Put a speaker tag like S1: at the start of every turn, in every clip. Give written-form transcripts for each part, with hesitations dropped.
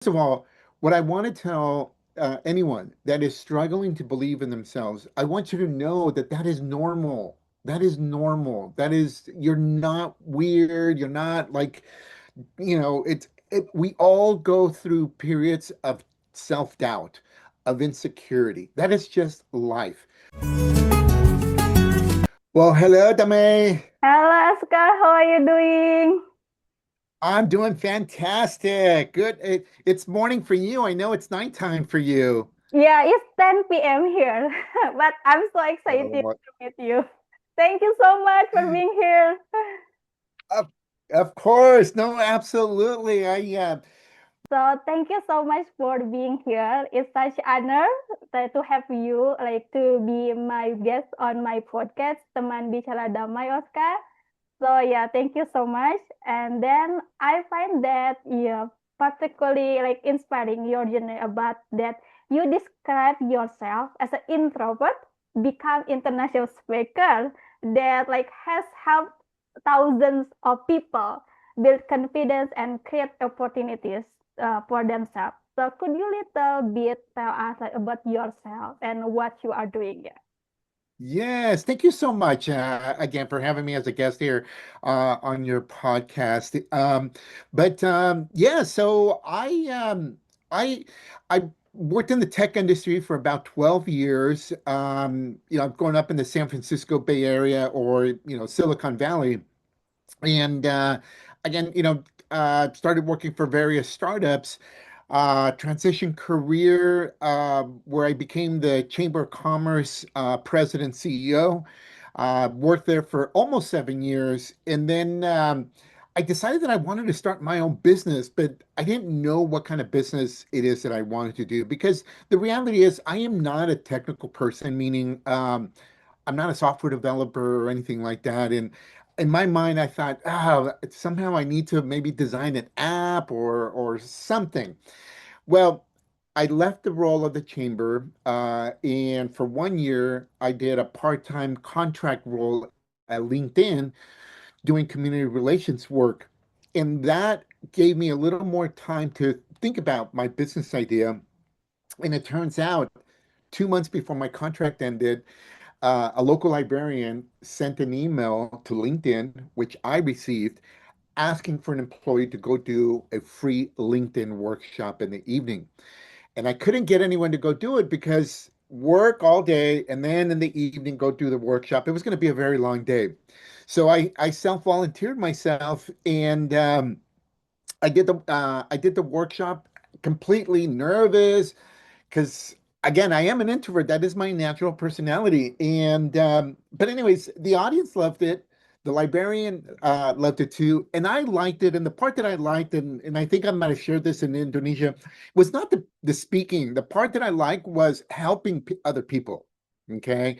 S1: First of all, what I want to tell anyone that is struggling to believe in themselves, I want you to know that that is normal. That is normal. You're not weird. You're not like, we all go through periods of self-doubt, of insecurity. That is just life. Well, hello, Dame.
S2: Hello, Oscar. How are you doing?
S1: I'm doing fantastic. Good. It's morning for you. I know it's nighttime for you.
S2: Yeah, it's 10 p.m. here, but I'm so excited to
S1: Oh,
S2: meet you. Thank you so much for being here.
S1: of, of course. No, absolutely.
S2: So thank you so much for being here. It's such honor to have you, like to be my guest on my podcast, Teman Bicara Damay, Oscar. So yeah, thank you so much. And then I find that particularly like inspiring your journey about that you describe yourself as an introvert, become international speaker that like has helped thousands of people build confidence and create opportunities for themselves. So could you little bit tell us like, about yourself and what you are doing?
S1: yes. Thank you so much again for having me as a guest here on your podcast. Yeah, so I worked in the tech industry for about 12 years. I've grown up in the San Francisco Bay Area or, Silicon Valley. And again, started working for various startups, transition career where I became the Chamber of Commerce president CEO. Worked there for almost 7 years, and then I decided that I wanted to start my own business, but I didn't know what kind of business it is that I wanted to do because the reality is I am not a technical person, meaning I'm not a software developer or anything like that. And in my mind, I thought, somehow I need to maybe design an app or something. Well, I left the role of the chamber, and for 1 year, I did a part-time contract role at LinkedIn doing community relations work. And that gave me a little more time to think about my business idea. And it turns out 2 months before my contract ended, a local librarian sent an email to LinkedIn, which I received, asking for an employee to go do a free LinkedIn workshop in the evening. And I couldn't get anyone to go do it because work all day and then in the evening go do the workshop. It was going to be a very long day. So I self-volunteered myself and I did the workshop completely nervous because again, I am an introvert. That is my natural personality. And but anyways, the audience loved it. The librarian loved it too, and I liked it. And the part that I liked, and I think I might have shared this in Indonesia, was not the speaking. The part that I liked was helping other people. Okay,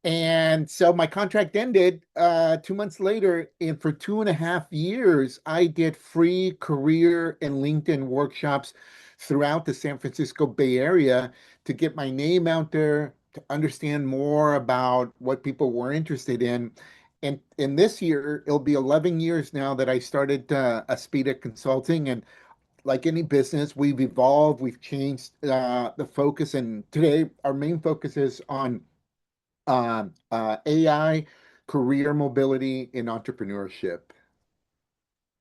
S1: and so my contract ended 2 months later, and for 2.5 years, I did free career and LinkedIn workshops throughout the San Francisco Bay Area to get my name out there, to understand more about what people were interested in. And in this year, it'll be 11 years now that I started Aspira Consulting. And like any business, we've evolved, we've changed the focus. And today, our main focus is on AI, career mobility, and entrepreneurship.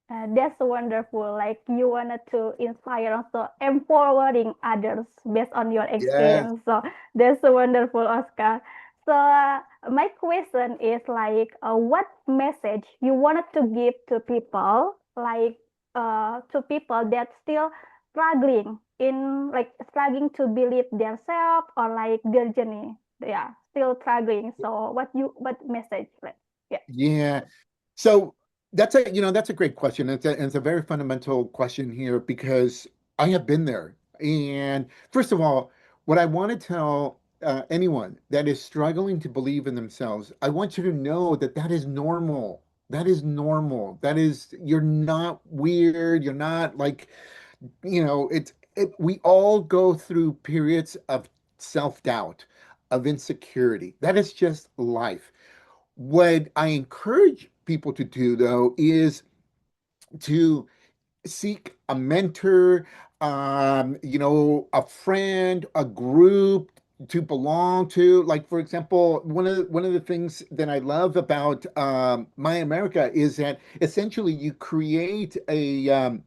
S2: That's wonderful. Like you wanted to inspire also empowering others based on your
S1: Yes.
S2: experience. So that's wonderful, Oscar. So my question is like, what message you wanted to give to people, like to people that still struggling in like struggling to believe themselves or like their journey. Yeah, still struggling. So what message? Like, yeah.
S1: Yeah. So that's a great question. It's a very fundamental question here because I have been there. And first of all, what I want to tell anyone that is struggling to believe in themselves, I want you to know that that is normal. That is normal. You're not weird. You're not like, we all go through periods of self-doubt, of insecurity. That is just life. What I encourage people to do, though, is to seek a mentor, a friend, a group to belong to. Like, for example, one of the things that I love about My America is that essentially you create a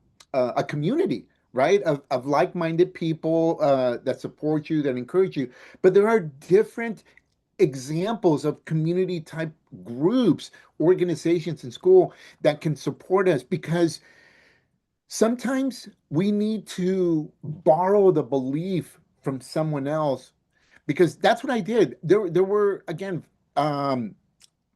S1: community, right, of like-minded people that support you, that encourage you. But there are different examples of community type groups, organizations in school that can support us because sometimes we need to borrow the belief from someone else because that's what I did. There were again um,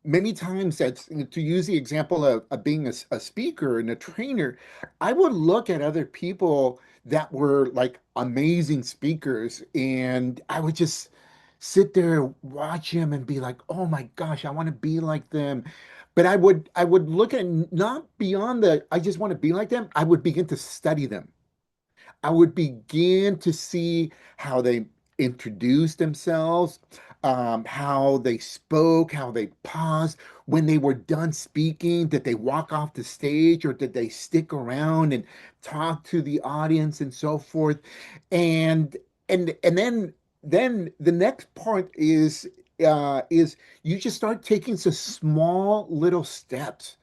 S1: many times that to use the example of being a speaker and a trainer, I would look at other people that were like amazing speakers, and I would just sit there, watch him, and be like, "Oh my gosh, I want to be like them." But I would look at not beyond the I just want to be like them. I would begin to study them. I would begin to see how they introduced themselves, how they spoke, how they paused. When they were done speaking, did they walk off the stage or did they stick around and talk to the audience and so forth? And and then the next part is you just start taking some small little steps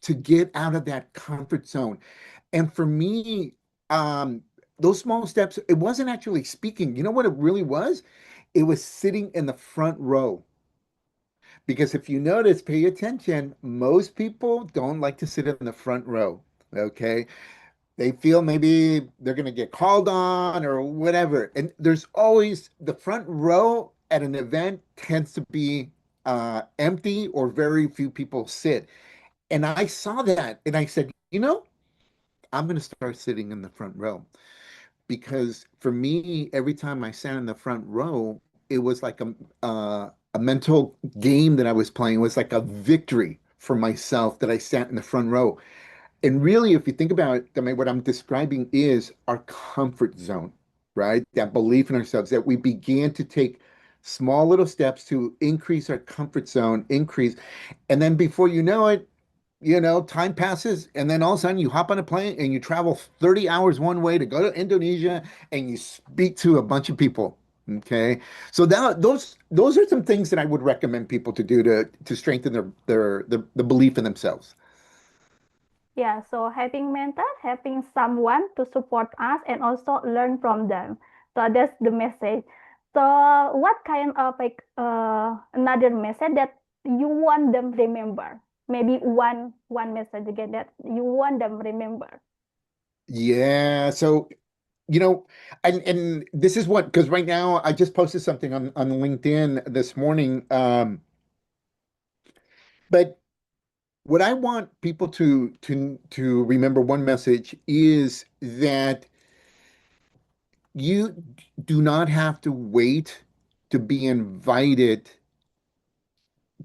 S1: to get out of that comfort zone. And for me, um, those small steps, it wasn't actually speaking. You know what it really was? It was sitting in the front row. Because if you notice, pay attention, most people don't like to sit in the front row. Okay. They feel maybe they're going to get called on or whatever. And there's always the front row at an event tends to be empty or very few people sit. And I saw that and I said, I'm going to start sitting in the front row because for me, every time I sat in the front row, it was like a mental game that I was playing. It was like a victory for myself that I sat in the front row. And really, if you think about it, I mean, what I'm describing is our comfort zone, right? That belief in ourselves, that we began to take small little steps to increase our comfort zone, increase. And then before you know it, time passes, and then all of a sudden you hop on a plane and you travel 30 hours one way to go to Indonesia and you speak to a bunch of people. Okay. So those are some things that I would recommend people to do to strengthen the belief in themselves.
S2: Yeah, so having mentor, having someone to support us and also learn from them. So that's the message. So what kind of another message that you want them remember? Maybe one message again that you want them remember.
S1: Yeah. So, and this is what, because right now I just posted something on LinkedIn this morning. But what I want people to remember one message is that you do not have to wait to be invited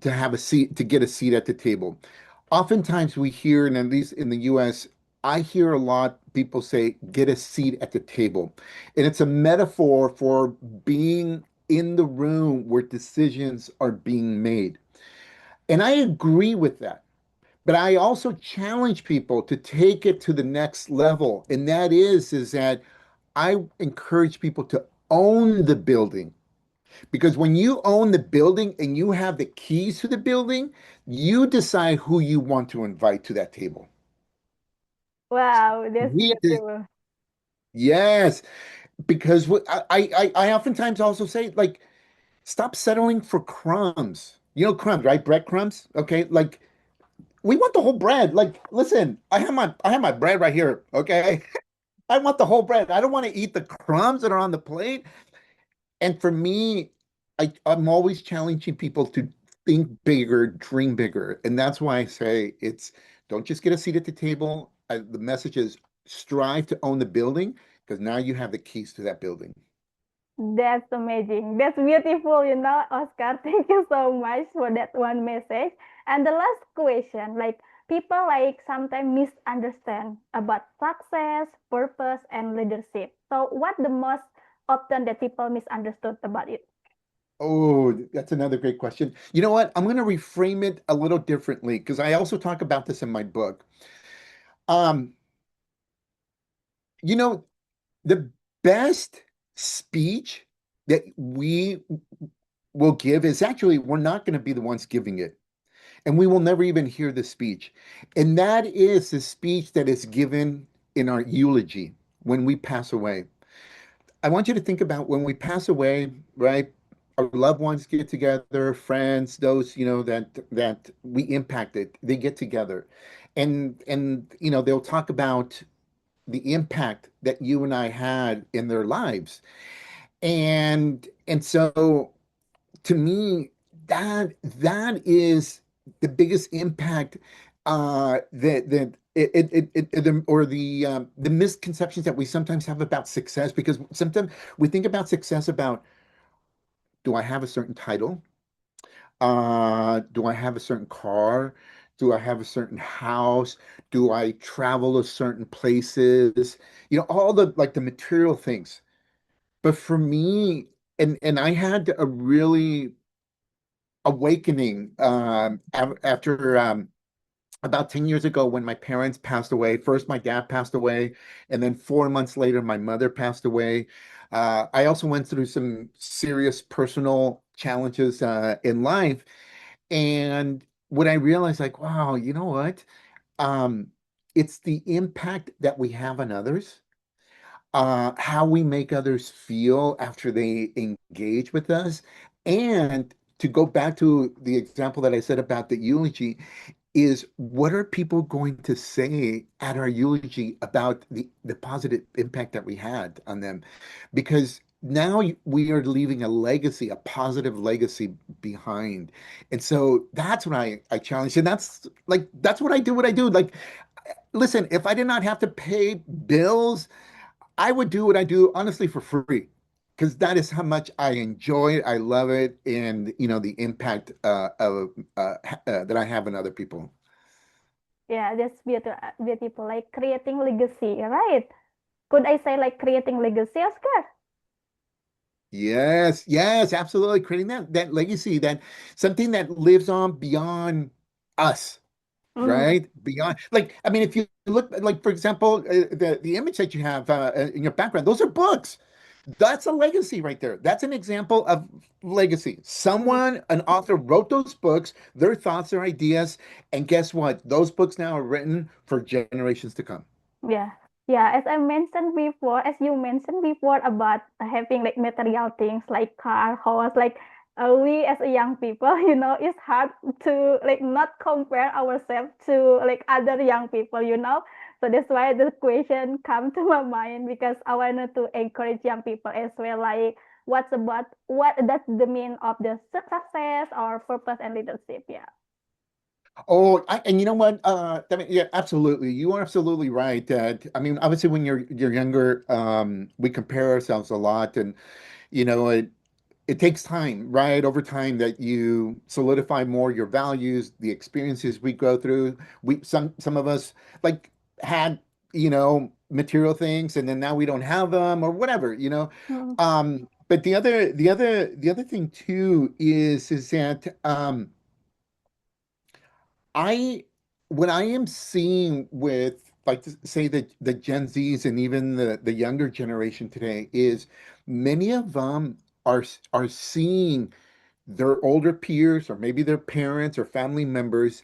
S1: to have a seat, to get a seat at the table. Oftentimes we hear, and at least in the US, I hear a lot people say, get a seat at the table. And it's a metaphor for being in the room where decisions are being made. And I agree with that. But I also challenge people to take it to the next level. And that is that I encourage people to own the building. Because when you own the building and you have the keys to the building, you decide who you want to invite to that table.
S2: Wow, that's
S1: We,
S2: beautiful.
S1: yes, because I oftentimes also say, like, stop settling for crumbs. You know, crumbs, right? Breadcrumbs. Okay, like we want the whole bread. Like, listen, I have my bread right here. Okay, I want the whole bread. I don't want to eat the crumbs that are on the plate. And for me, I'm always challenging people to think bigger, dream bigger. And that's why I say it's don't just get a seat at the table. The message is strive to own the building because now you have the keys to that building.
S2: That's amazing. That's beautiful, Oscar. Thank you so much for that one message. And the last question, like people like sometimes misunderstand about success, purpose, and leadership. So what the most often that people misunderstood about it?
S1: Oh, that's another great question. You know what? I'm going to reframe it a little differently because I also talk about this in my book. Um, You know, the best speech that we will give is actually we're not going to be the ones giving it. And we will never even hear the speech. And that is the speech that is given in our eulogy when we pass away. I want you to think about when we pass away, right? Our loved ones get together, friends, those, that we impacted, they get together. And they'll talk about the impact that you and I had in their lives. And so to me, that is the biggest impact that or the misconceptions that we sometimes have about success, because sometimes we think about success about, do I have a certain title? Do I have a certain car? Do I have a certain house? Do I travel to certain places? All the like the material things. But for me, and I had a really awakening after about 10 years ago when my parents passed away. First, my dad passed away, and then 4 months later, my mother passed away. I also went through some serious personal challenges in life. And when I realized, like, wow, you know what? Um, it's the impact that we have on others, how we make others feel after they engage with us. And to go back to the example that I said about the eulogy, is what are people going to say at our eulogy about the positive impact that we had on them? Because now we are leaving a legacy, a positive legacy behind. And so that's what I challenge. And that's what I do. Like, listen, if I did not have to pay bills, I would do what I do honestly for free, because that is how much I enjoy it. I love it, and the impact that I have on other people.
S2: Yeah, that's beautiful, beautiful. Like creating legacy, right? Could I say like creating legacy, Oscar?
S1: Yes, yes, absolutely. Creating that legacy, that something that lives on beyond us,
S2: Mm,
S1: right? Beyond, like, I mean, if you look, like, for example, the image that you have in your background, those are books. That's a legacy right there. That's an example of legacy.
S2: mm.
S1: Someone, an author, wrote those books, their thoughts, their ideas, and guess what? Those books now are written for generations to come.
S2: Yeah. Yeah, as I mentioned before, as you mentioned before about having like material things like car, house, like we as a young people, it's hard to like not compare ourselves to like other young people, So that's why the question come to my mind because I wanted to encourage young people as well, like what that's the mean of the success or purpose and leadership. Yeah.
S1: Oh, and you know what? I mean, yeah, absolutely. You are absolutely right. That I mean, obviously, when you're younger, we compare ourselves a lot, and it takes time, right? Over time, that you solidify more your values, the experiences we go through. Some of us like had material things, and then now we don't have them, or whatever.
S2: Mm,
S1: But the other thing too is that I what I am seeing with, like, say, the Gen Zs and even the younger generation today is many of them are seeing their older peers or maybe their parents or family members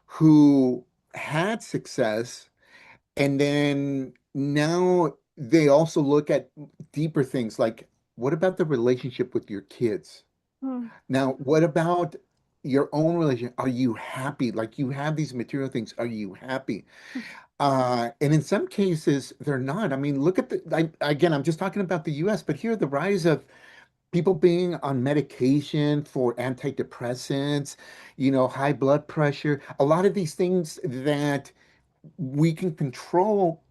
S1: who had success, and then now they also look at deeper things like, what about the relationship with your kids?
S2: mm,
S1: Now, what about your own relationship? Are you happy? Like, you have these material things. Are you happy? And in some cases, they're not. I mean, look at again, I'm just talking about the US, but here, the rise of people being on medication for antidepressants, high blood pressure, a lot of these things that we can control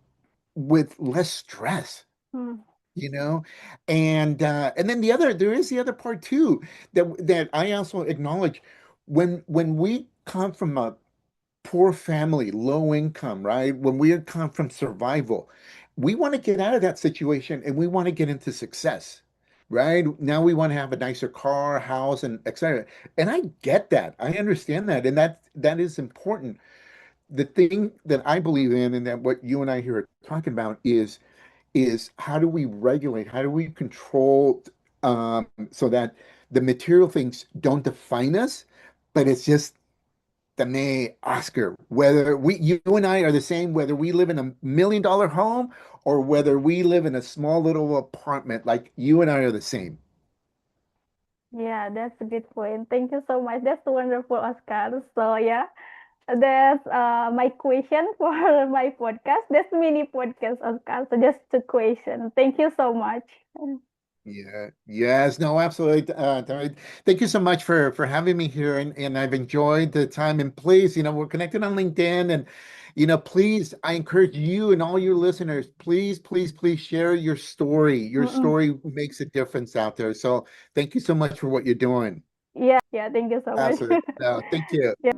S1: with less stress,
S2: mm,
S1: you know and then there is the other part too, that I also acknowledge. When we come from a poor family, low income, right? When we come from survival, we want to get out of that situation and we want to get into success, right? Now we want to have a nicer car, house, and etc. And I get that, I understand that, and that is important. The thing that I believe in, and that what you and I here are talking about, is is how do we regulate, how do we control so that the material things don't define us, but it's just the me, Oscar, whether you and I are the same, whether we live in $1 million home or whether we live in a small little apartment, like you and I are the same.
S2: Yeah, that's a good point. Thank you so much. That's wonderful, Oscar. So yeah, that's my question for my podcast. That's mini podcast, Oscar. So just two questions. Thank you so much.
S1: Yeah, yes, no, absolutely. Thank you so much for having me here, and I've enjoyed the time. And please, we're connected on LinkedIn, and please, I encourage you and all your listeners, please, please, please share your story. Your
S2: Mm-mm.
S1: story makes a difference out there. So thank you so much for what you're doing.
S2: Yeah, yeah. Thank you so much.
S1: Absolutely. No, thank you.
S2: Yeah.